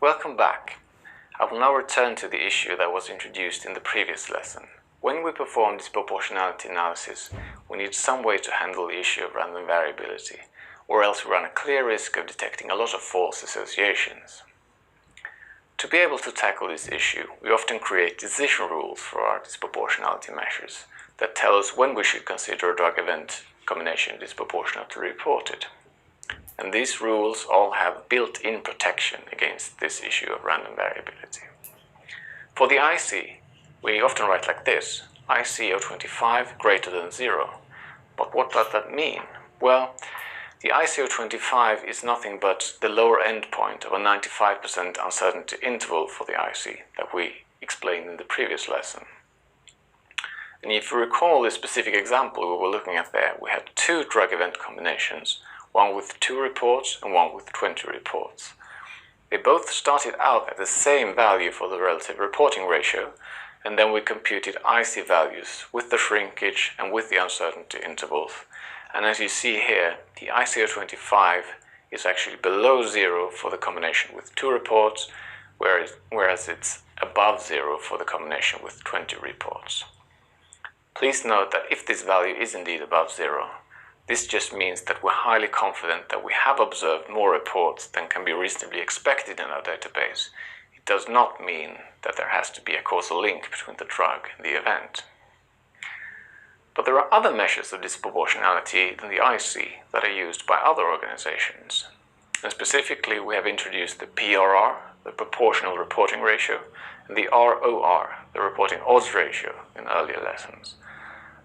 Welcome back. I will now return to the issue that was introduced in the previous lesson. When we perform disproportionality analysis, we need some way to handle the issue of random variability, or else we run a clear risk of detecting a lot of false associations. To be able to tackle this issue, we often create decision rules for our disproportionality measures that tell us when we should consider a drug-event combination disproportionately reported. And these rules all have built-in protection against this issue of random variability. For the IC, we often write like this: IC of 25 greater than 0. But what does that mean? Well, the IC of 25 is nothing but the lower end point of a 95% uncertainty interval for the IC that we explained in the previous lesson. And if you recall the specific example we were looking at there, we had two drug-event combinations, one with 2 reports and one with 20 reports. They both started out at the same value for the relative reporting ratio, and then we computed IC values with the shrinkage and with the uncertainty intervals. And as you see here, the IC of 25 is actually below 0 for the combination with 2 reports, whereas it's above 0 for the combination with 20 reports. Please note that if this value is indeed above 0, this just means that we're highly confident that we have observed more reports than can be reasonably expected in our database. It does not mean that there has to be a causal link between the drug and the event. But there are other measures of disproportionality than the IC that are used by other organizations. And specifically, we have introduced the PRR, the proportional reporting ratio, and the ROR, the reporting odds ratio, in earlier lessons.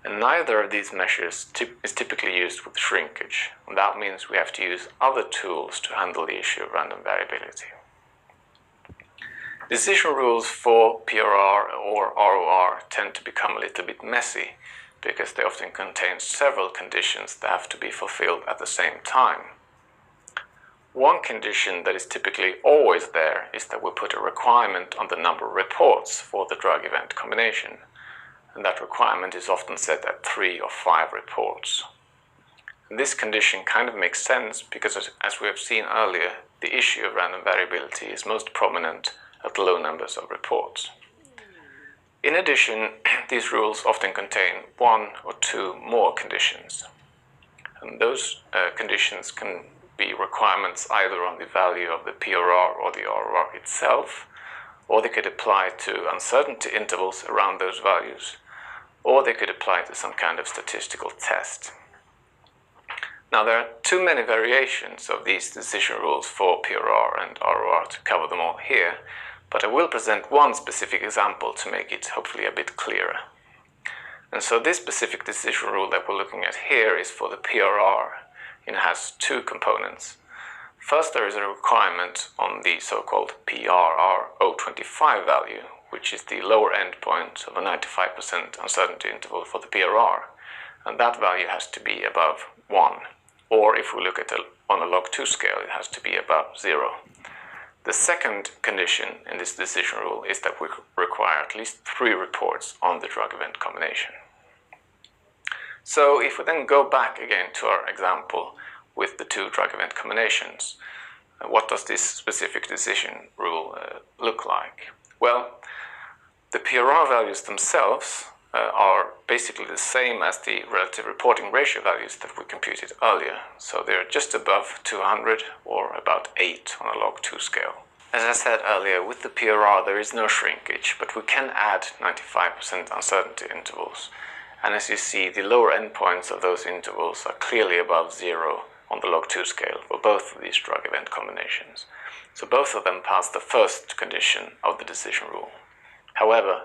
And neither of these measures is typically used with shrinkage, and that means we have to use other tools to handle the issue of random variability. Decision rules for PRR or ROR tend to become a little bit messy because they often contain several conditions that have to be fulfilled at the same time. One condition that is typically always there is that we put a requirement on the number of reports for the drug-event combination. And that requirement is often set at 3 or 5 reports. And this condition kind of makes sense because, as we have seen earlier, the issue of random variability is most prominent at low numbers of reports. In addition, these rules often contain 1 or 2 more conditions. And those conditions can be requirements either on the value of the PRR or the ROR itself, or they could apply to uncertainty intervals around those values, or they could apply to some kind of statistical test. Now, there are too many variations of these decision rules for PRR and ROR to cover them all here, but I will present one specific example to make it hopefully a bit clearer. And so this specific decision rule that we're looking at here is for the PRR, and it has 2 components. First, there is a requirement on the so-called PRR025 value, which is the lower end point of a 95% uncertainty interval for the PRR, and that value has to be above 1, or if we look at it on a log2 scale, it has to be above 0. The second condition in this decision rule is that we require at least 3 reports on the drug-event combination. So if we then go back again to our example with the 2 drug-event combinations, what does this specific decision rule look like? Well, the PRR values themselves are basically the same as the relative reporting ratio values that we computed earlier. So they're just above 200 or about 8 on a log2 scale. As I said earlier, with the PRR there is no shrinkage, but we can add 95% uncertainty intervals. And as you see, the lower endpoints of those intervals are clearly above 0 on the log2 scale for both of these drug-event combinations. So both of them pass the first condition of the decision rule. However,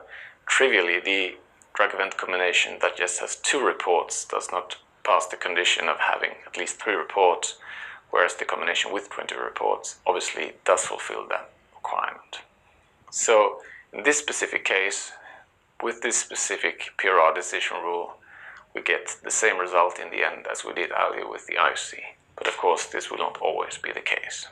trivially, the drug-event combination that just has 2 reports does not pass the condition of having at least 3 reports, whereas the combination with 20 reports obviously does fulfill that requirement. So in this specific case, with this specific PRR decision rule, we get the same result in the end as we did earlier with the IC. But of course, this will not always be the case.